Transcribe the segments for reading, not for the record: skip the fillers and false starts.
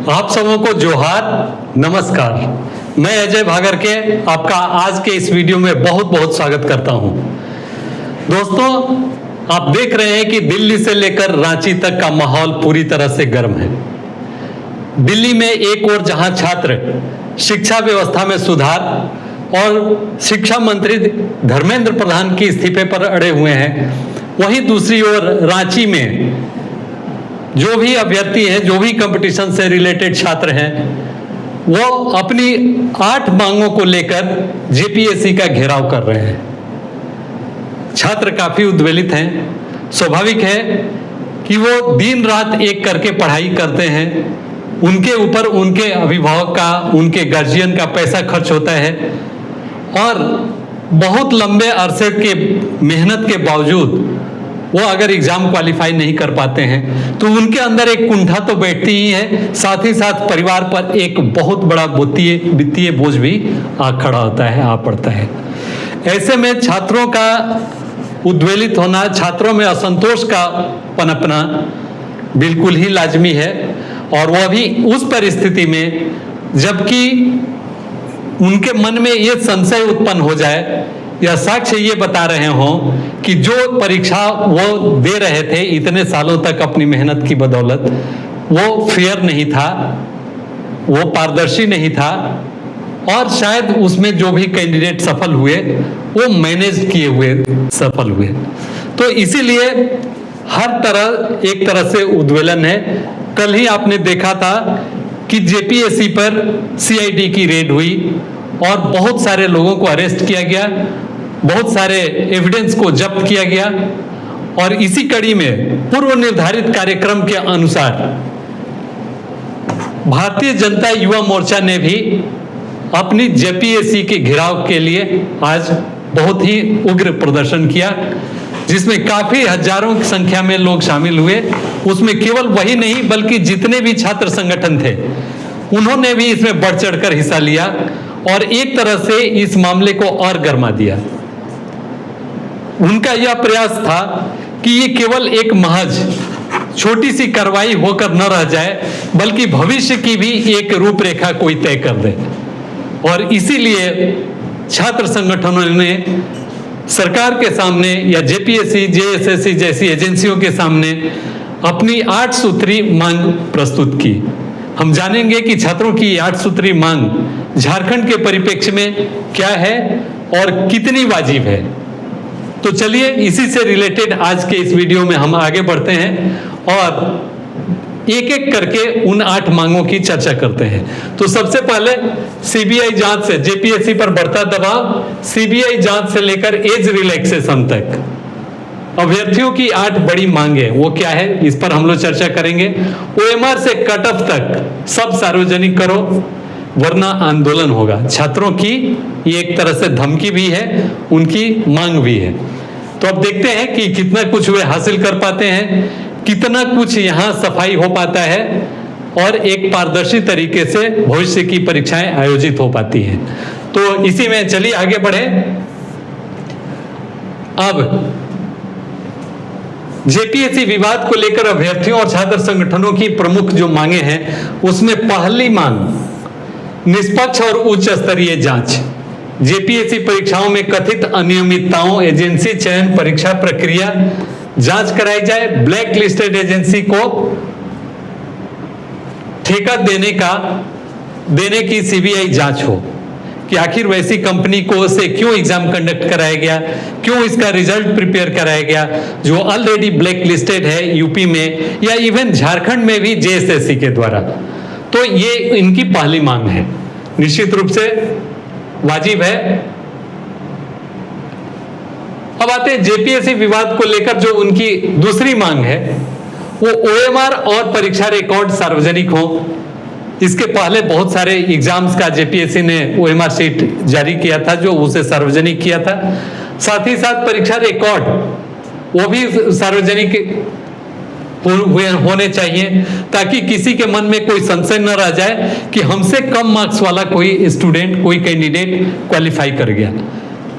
आप सबों को जोहार, नमस्कार। मैं अजय भागर के आपका आज के इस वीडियो में बहुत बहुत स्वागत करता हूं। दोस्तों, आप देख रहे हैं कि दिल्ली से लेकर रांची तक का माहौल पूरी तरह से गर्म है। दिल्ली में एक ओर जहां छात्र शिक्षा व्यवस्था में सुधार और शिक्षा मंत्री धर्मेंद्र प्रधान के इस्तीफे पर अड़े हुए हैं, वहीं दूसरी ओर रांची में जो भी अभ्यर्थी हैं, जो भी कंपटीशन से रिलेटेड छात्र हैं, वो अपनी 8 मांगों को लेकर जेपीएससी का घेराव कर रहे हैं। छात्र काफी उद्वेलित हैं। स्वाभाविक है कि वो दिन रात एक करके पढ़ाई करते हैं। उनके ऊपर उनके अभिभावक का, उनके गार्जियन का पैसा खर्च होता है और बहुत लंबे अरसे के मेहनत के बावजूद वो अगर एग्जाम क्वालिफाई नहीं कर पाते हैं तो उनके अंदर एक कुंठा तो बैठती ही है, साथ ही साथ परिवार पर एक बहुत बड़ा वित्तीय बोझ भी आ खड़ा होता है, आ पड़ता है। ऐसे में छात्रों का उद्वेलित होना, छात्रों में असंतोष का पनपना बिल्कुल ही लाजमी है। और वह भी उस परिस्थिति में जबकि उनके मन में ये संशय उत्पन्न हो जाए या साक्ष्य ये बता रहे हों कि जो परीक्षा वो दे रहे थे इतने सालों तक अपनी मेहनत की बदौलत, वो फेयर नहीं था, वो पारदर्शी नहीं था और शायद उसमें जो भी कैंडिडेट सफल हुए वो मैनेज किए हुए सफल हुए। तो इसीलिए हर तरह एक तरह से उद्वेलन है। कल ही आपने देखा था कि जेपीएससी पर सीआईडी की रेड हुई और बहुत सारे लोगों को अरेस्ट किया गया, बहुत सारे एविडेंस को जब्त किया गया। और इसी कड़ी में पूर्व निर्धारित कार्यक्रम के अनुसार भारतीय जनता युवा मोर्चा ने भी अपनी जेपीएससी के घेराव के लिए आज बहुत ही उग्र प्रदर्शन किया, जिसमें काफी हजारों की संख्या में लोग शामिल हुए। उसमें केवल वही नहीं बल्कि जितने भी छात्र संगठन थे उन्होंने भी इसमें बढ़ चढ़कर हिस्सा लिया और एक तरह से इस मामले को और गर्मा दिया। उनका यह प्रयास था कि ये केवल एक महज छोटी सी कार्रवाई होकर न रह जाए बल्कि भविष्य की भी एक रूपरेखा कोई तय कर दे। और इसीलिए छात्र संगठनों ने सरकार के सामने या जेपीएससी, जेएसएससी जैसी एजेंसियों के सामने अपनी 8 सूत्री मांग प्रस्तुत की। हम जानेंगे कि छात्रों की 8 सूत्री मांग झारखंड के परिप्रेक्ष्य में क्या है और कितनी वाजिब है। तो चलिए इसी से रिलेटेड आज के इस वीडियो में हम आगे बढ़ते हैं और एक एक करके उन 8 मांगों की चर्चा करते हैं। तो सबसे पहले सीबीआई जांच से, जेपीएससी पर बढ़ता दबाव, सीबीआई जांच से लेकर एज रिलैक्सेशन तक अभ्यर्थियों की 8 बड़ी मांगे वो क्या है, इस पर हम लोग चर्चा करेंगे। ओएमआर से कट ऑफ तक सब सार्वजनिक करो वरना आंदोलन होगा। छात्रों की ये एक तरह से धमकी भी है, उनकी मांग भी है। तो अब देखते हैं कि कितना कुछ वे हासिल कर पाते हैं, कितना कुछ यहाँ सफाई हो पाता है और एक पारदर्शी तरीके से भविष्य की परीक्षाएं आयोजित हो पाती हैं। तो इसी में चलिए आगे बढ़े। अब जेपीएससी विवाद को लेकर अभ्यर्थियों और छात्र संगठनों की प्रमुख जो मांगे हैं उसमें पहली मांग निष्पक्ष और उच्च स्तरीय जांच। जेपीएससी परीक्षाओं में कथित अनियमितताओं, एजेंसी चयन, परीक्षा प्रक्रिया जांच कराई जाए। ब्लैक लिस्टेड एजेंसी को ठेका देने की सीबीआई जांच हो कि आखिर वैसी कंपनी को से क्यों एग्जाम कंडक्ट कराया गया, क्यों इसका रिजल्ट प्रिपेयर कराया गया जो ऑलरेडी ब्लैक लिस्टेड है यूपी में या इवन झारखंड में भी जेएसएससी के द्वारा। तो ये इनकी पहली मांग है, निश्चित रूप से वाजिब है। अब आते हैं जेपीएससी विवाद को लेकर जो उनकी दूसरी मांग है वो ओएमआर और परीक्षा रिकॉर्ड सार्वजनिक हो। इसके पहले बहुत सारे एग्जाम्स का जेपीएससी ने ओएमआर शीट जारी किया था जो उसे सार्वजनिक किया था। साथ ही साथ परीक्षा रिकॉर्ड वो भी सार्वजनिक होने चाहिए ताकि किसी के मन में कोई संशय न रह जाए कि हमसे कम मार्क्स वाला कोई स्टूडेंट, कोई कैंडिडेट क्वालिफाई कर गया।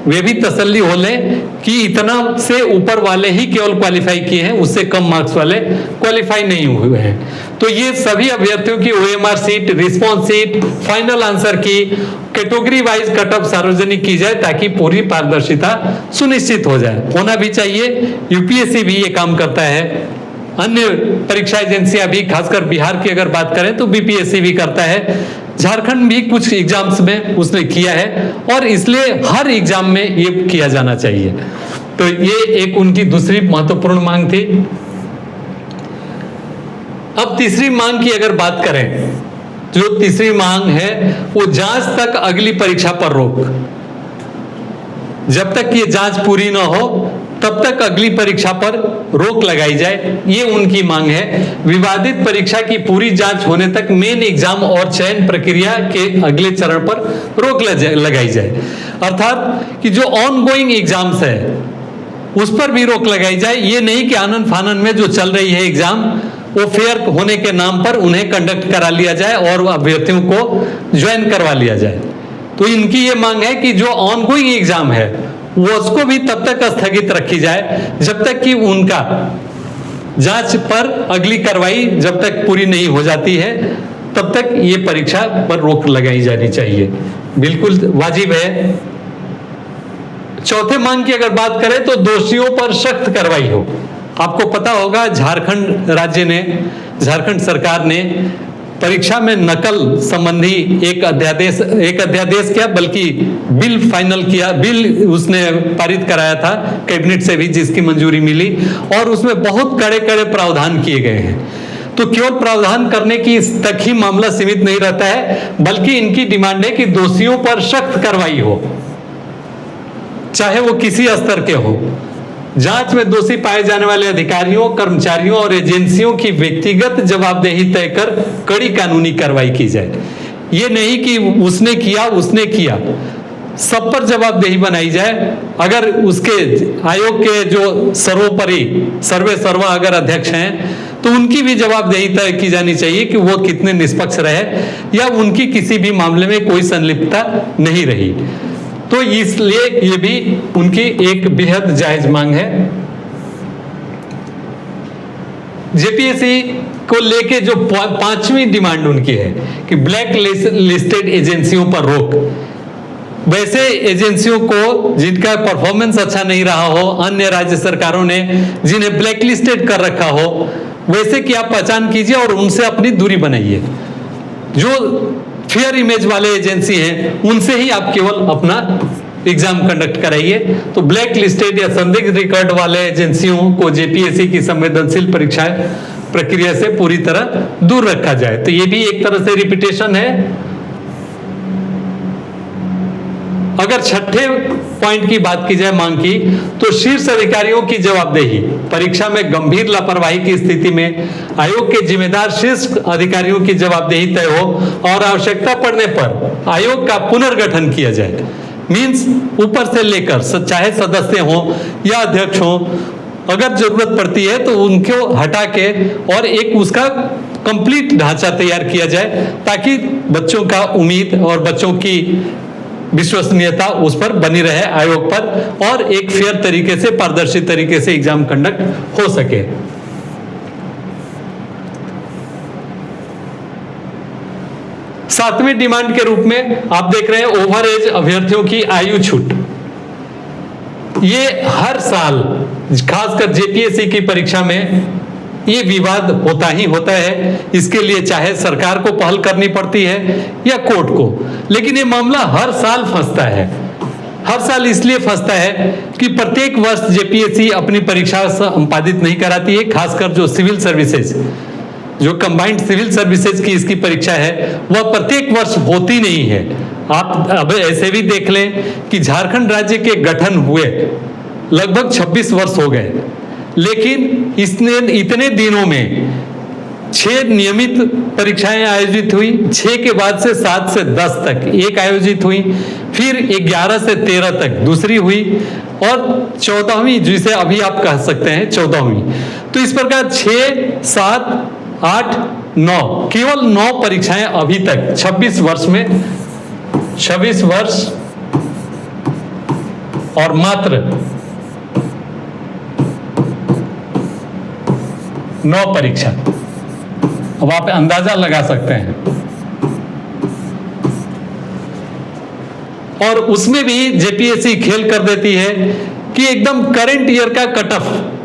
वे भी तसल्ली हो लें कि इतना से ऊपर वाले ही केवल क्वालिफाई किए हैं, उससे कम मार्क्स वाले क्वालिफाई नहीं हुए हैं। तो ये सभी अभ्यर्थियों की OMR sheet, response sheet, final answer की कैटेगरी वाइज कट ऑफ सार्वजनिक की जाए ताकि पूरी पारदर्शिता सुनिश्चित हो जाए। होना भी चाहिए। यूपीएससी भी ये काम करता है, अन्य परीक्षा एजेंसियां भी, खासकर बिहार की अगर बात करें तो बीपीएससी भी करता है, झारखंड भी कुछ एग्जाम्स में उसने किया है, और इसलिए हर एग्जाम में ये किया जाना चाहिए। तो ये एक उनकी दूसरी महत्वपूर्ण मांग थी। अब तीसरी मांग की अगर बात करें, जो तीसरी मांग है वो जांच तक अगली परीक्षा पर रोक। जब तक ये जांच पूरी ना हो तब तक अगली परीक्षा पर रोक लगाई जाए, ये उनकी मांग है। विवादित परीक्षा की पूरी जांच होने तक मेन एग्जाम और चयन प्रक्रिया के अगले चरण पर रोक लगाई जाए। अर्थात कि जो ऑनगोइंग एग्जाम्स है उस पर भी रोक लगाई जाए। ये नहीं कि आनन फानन में जो चल रही है एग्जाम, वो फेयर होने के नाम पर उन्हें कंडक्ट करा लिया जाए और अभ्यर्थियों को ज्वाइन करवा लिया जाए। तो इनकी ये मांग है कि जो ऑनगोइंग एग्जाम है वो उसको भी तब तक स्थगित रखी जाए जब तक कि उनका जांच पर अगली कार्रवाई जब तक पूरी नहीं हो जाती है, तब तक ये परीक्षा पर रोक लगाई जानी चाहिए, बिल्कुल वाजिब है। चौथे मांग की अगर बात करें तो दोषियों पर सख्त कार्रवाई हो। आपको पता होगा झारखंड सरकार ने परीक्षा में नकल संबंधी एक अध्यादेश क्या बल्कि बिल फाइनल किया, बिल उसने पारित कराया था कैबिनेट से भी, जिसकी मंजूरी मिली, और उसमें बहुत कड़े कड़े प्रावधान किए गए हैं। तो केवल प्रावधान करने की तक ही मामला सीमित नहीं रहता है, बल्कि इनकी डिमांड है कि दोषियों पर सख्त कार्रवाई हो, चाहे वो किसी स्तर के हो। जांच में दोषी पाए जाने वाले अधिकारियों, कर्मचारियों और एजेंसियों की व्यक्तिगत जवाबदेही तय कर कड़ी कानूनी कार्रवाई की जाए। ये नहीं कि उसने किया, सब पर जवाबदेही बनाई जाए। अगर उसके आयोग के जो सर्वोपरि सर्वे सर्वा अगर अध्यक्ष हैं तो उनकी भी जवाबदेही तय की जानी चाहिए कि वो कितने निष्पक्ष रहे या उनकी किसी भी मामले में कोई संलिप्तता नहीं रही। तो इसलिए ये भी उनकी एक बेहद जायज मांग है। जेपीएससी को लेके जो पांचवी डिमांड उनकी है कि ब्लैक लिस्टेड एजेंसियों पर रोक। वैसे एजेंसियों को जिनका परफॉर्मेंस अच्छा नहीं रहा हो, अन्य राज्य सरकारों ने जिन्हें ब्लैक लिस्टेड कर रखा हो, वैसे की आप पहचान कीजिए और उनसे अपनी दूरी बनाइए। जो फेयर इमेज वाले एजेंसी हैं उनसे ही आप केवल अपना एग्जाम कंडक्ट कराइए। तो ब्लैक लिस्टेड या संदिग्ध रिकॉर्ड वाले एजेंसियों को जेपीएससी की संवेदनशील परीक्षाएं प्रक्रिया से पूरी तरह दूर रखा जाए। तो ये भी एक तरह से रिपीटेशन है। अगर छठे पॉइंट की बात की जाए मांग की, तो शीर्ष अधिकारियों की जवाबदेही। परीक्षा में गंभीर लापरवाही की स्थिति में आयोग के जिम्मेदार शीर्ष अधिकारियों की जवाबदेही तय हो और आवश्यकता पड़ने पर आयोग का पुनर्गठन किया जाए। मींस ऊपर से लेकर चाहे सदस्य हो या अध्यक्ष हो, अगर जरूरत पड़ती है तो उनको हटा के और एक उसका कंप्लीट ढांचा तैयार किया जाए ताकि बच्चों का उम्मीद और बच्चों की विश्वसनीयता उस पर बनी रहे आयोग पर, और एक फेयर तरीके से, पारदर्शी तरीके से एग्जाम कंडक्ट हो सके। सातवीं डिमांड के रूप में आप देख रहे हैं ओवर एज अभ्यर्थियों की आयु छूट। ये हर साल खासकर जेपीएससी की परीक्षा में ये विवाद होता ही होता है। इसके लिए चाहे सरकार को पहल करनी पड़ती है या कोर्ट को, लेकिन ये मामला हर साल फंसता है। हर साल इसलिए फंसता है कि प्रत्येक वर्ष जेपीएससी अपनी परीक्षा संपादित नहीं कराती है। खासकर जो सिविल सर्विसेज, जो कंबाइंड सिविल सर्विसेज की इसकी परीक्षा है, वह प्रत्येक वर्ष होती नहीं है। आप अब ऐसे भी देख लें कि झारखंड राज्य के गठन हुए लगभग 26 वर्ष हो गए, लेकिन इसने इतने दिनों में 6 नियमित परीक्षाएं आयोजित हुई, 6 के बाद से 7 से 10 तक एक आयोजित हुई, फिर 11 से 13 तक दूसरी हुई, और 14वीं जिसे अभी आप कह सकते हैं 14वीं। तो इस प्रकार 6, 7, 8, 9 केवल 9 परीक्षाएं अभी तक 26 वर्ष में, 26 वर्ष और मात्र 9 परीक्षा। अब आप अंदाजा लगा सकते हैं। और उसमें भी जेपीएससी खेल कर देती है कि एकदम करंट ईयर का कट ऑफ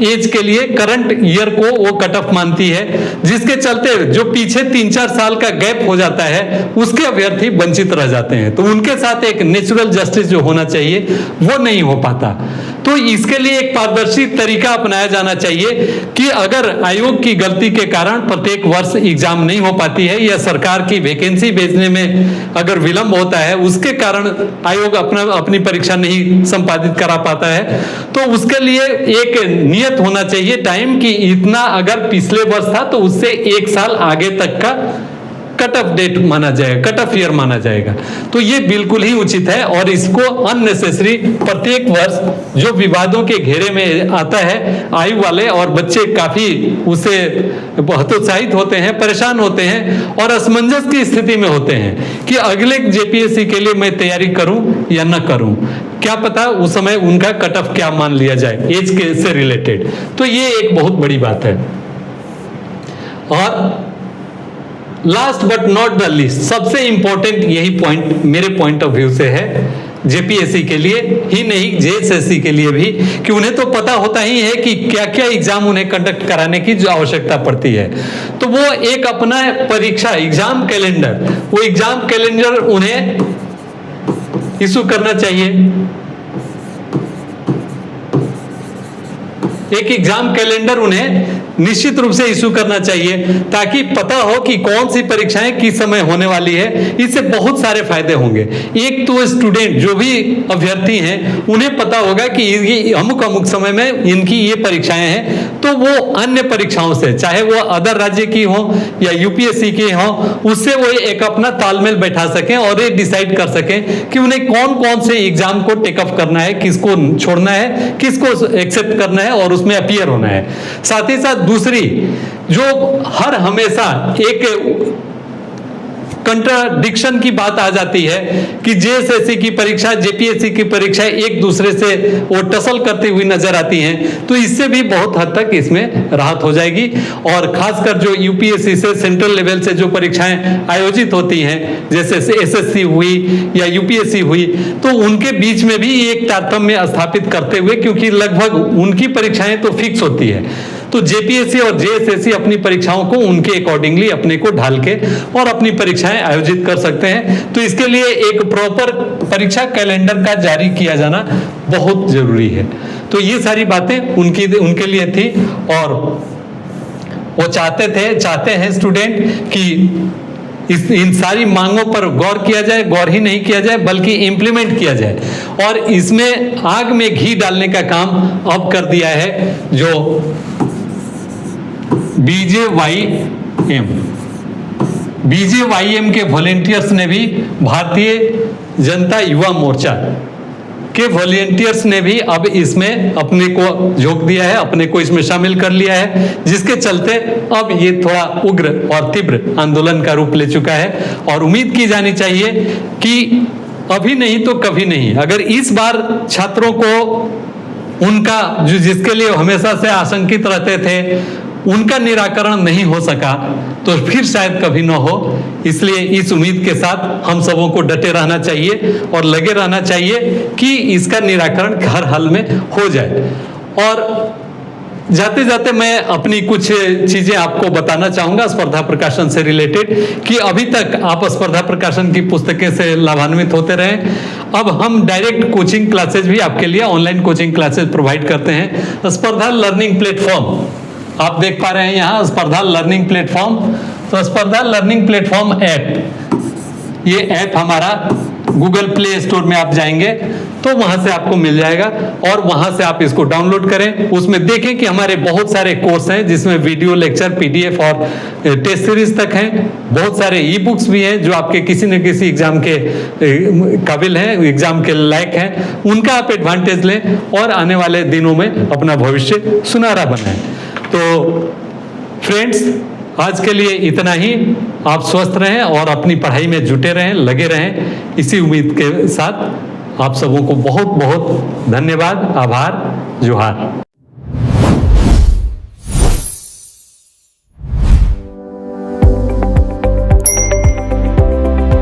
एज के लिए करंट ईयर को वो कट ऑफ मानती है, जिसके चलते जो पीछे 3-4 साल का गैप हो जाता है उसके अभ्यर्थी वंचित रह जाते हैं। तो उनके साथ एक नेचुरल जस्टिस जो होना चाहिए वो नहीं हो पाता। तो इसके लिए एक पारदर्शी तरीका अपनाया जाना चाहिए कि अगर आयोग की गलती के कारण प्रत्येक वर्ष एग्जाम नहीं हो पाती है या सरकार की वैकेंसी भेजने में अगर विलंब होता है, उसके कारण आयोग अपनी परीक्षा नहीं संपादित करा पाता है, तो उसके लिए एक नियत होना चाहिए टाइम कि इतना अगर पिछले वर्ष था तो उससे 1 साल आगे तक का कट ऑफ डेट माना जाएगा, कट ऑफ ईयर माना जाएगा। तो ये बिल्कुल ही उचित है और इसको अननेसेसरी प्रत्येक वर्ष जो विवादों के घेरे में आता है, आयु वाले और बच्चे काफी उससे हतोत्साहित होते हैं, परेशान होते हैं और असमंजस की स्थिति में होते हैं कि अगले जेपीएससी के लिए मैं तैयारी करूं या न करूं, क्या पता उस समय उनका कट ऑफ क्या मान लिया जाए एज के से रिलेटेड। तो ये एक बहुत बड़ी बात है। और last but not the least, सबसे इंपॉर्टेंट यही पॉइंट मेरे पॉइंट ऑफ व्यू से है जेपीएससी के लिए ही नहीं, जेएसएससी के लिए भी, कि उन्हें तो पता होता ही है कि क्या क्या एग्जाम उन्हें कंडक्ट कराने की जो आवश्यकता पड़ती है। तो वो एक अपना परीक्षा एग्जाम कैलेंडर, वो एग्जाम कैलेंडर उन्हें इशू करना चाहिए। एक एग्जाम कैलेंडर उन्हें निश्चित रूप से इशू करना चाहिए ताकि पता हो कि कौन सी परीक्षाएं किस समय होने वाली है। इससे बहुत सारे फायदे होंगे। एक तो स्टूडेंट जो भी अभ्यर्थी हैं उन्हें पता होगा कि ये अमुक अमुक समय में इनकी ये परीक्षाएं हैं, तो वो अन्य परीक्षाओं से, चाहे वो अदर राज्य की हो या यूपीएससी की हो, उससे वो एक अपना तालमेल बैठा सकें और ये डिसाइड कर सकें कि उन्हें कौन कौन से एग्जाम को टेकअप करना है, किसको छोड़ना है, किसको एक्सेप्ट करना है और उसमें अपीयर होना है। साथ ही साथ दूसरी जो हर हमेशा एक कंट्राडिक्शन की बात आ जाती है कि जेएसएससी की परीक्षा, जेपीएससी की परीक्षा एक दूसरे से वो टसल करती हुई नजर आती हैं, तो इससे भी बहुत हद तक इसमें राहत हो जाएगी। और खासकर जो यूपीएससी से सेंट्रल लेवल से जो परीक्षाएं आयोजित होती हैं, जैसे एसएससी हुई या यूपीएससी हुई, तो उनके बीच में भी एक तारतम्य स्थापित करते हुए, क्योंकि लगभग उनकी परीक्षाएं तो फिक्स होती है, तो जेपीएससी और जेएसएससी अपनी परीक्षाओं को उनके अकॉर्डिंगली अपने को ढाल के और अपनी परीक्षाएं आयोजित कर सकते हैं। तो इसके लिए एक प्रॉपर परीक्षा कैलेंडर का जारी किया जाना बहुत जरूरी है। तो ये सारी बातें उनके लिए थी और वो चाहते हैं स्टूडेंट कि इन सारी मांगों पर गौर किया जाए, गौर ही नहीं किया जाए बल्कि इंप्लीमेंट किया जाए। और इसमें आग में घी डालने का काम अब कर दिया है जो बीजेवाईएम के वॉलेंटियर्स ने भी, भारतीय जनता युवा मोर्चा के वॉलेंटियर्स ने भी अब इसमें अपने को झोंक दिया है, अपने को इसमें शामिल कर लिया है, जिसके चलते अब ये थोड़ा उग्र और तीव्र आंदोलन का रूप ले चुका है। और उम्मीद की जानी चाहिए कि अभी नहीं तो कभी नहीं, अगर इस बार छात्रों को उनका जो जिसके लिए हमेशा से आशंकित रहते थे उनका निराकरण नहीं हो सका तो फिर शायद कभी न हो। इसलिए इस उम्मीद के साथ हम सबों को डटे रहना चाहिए और लगे रहना चाहिए कि इसका निराकरण हर हाल में हो जाए। और जाते जाते मैं अपनी कुछ चीजें आपको बताना चाहूंगा स्पर्धा प्रकाशन से रिलेटेड, कि अभी तक आप स्पर्धा प्रकाशन की पुस्तकें से लाभान्वित होते रहे। अब हम डायरेक्ट कोचिंग क्लासेज भी आपके लिए, ऑनलाइन कोचिंग क्लासेज प्रोवाइड करते हैं। स्पर्धा लर्निंग प्लेटफॉर्म आप देख पा रहे हैं यहाँ, स्पर्धा लर्निंग प्लेटफॉर्म। तो स्पर्धा लर्निंग प्लेटफॉर्म ऐप, ये ऐप हमारा गूगल प्ले स्टोर में आप जाएंगे तो वहां से आपको मिल जाएगा और वहां से आप इसको डाउनलोड करें। उसमें देखें कि हमारे बहुत सारे कोर्स हैं जिसमें वीडियो लेक्चर, पीडीएफ और टेस्ट सीरीज तक हैं। बहुत सारे ई बुक्स भी हैं जो आपके किसी न किसी एग्जाम के काबिल हैं, एग्जाम के लायक हैं। उनका आप एडवांटेज लें और आने वाले दिनों में अपना भविष्य सुनहरा बनाएं। तो फ्रेंड्स, आज के लिए इतना ही। आप स्वस्थ रहें और अपनी पढ़ाई में जुटे रहें, लगे रहें। इसी उम्मीद के साथ आप सबों को बहुत बहुत धन्यवाद, आभार, जोहार।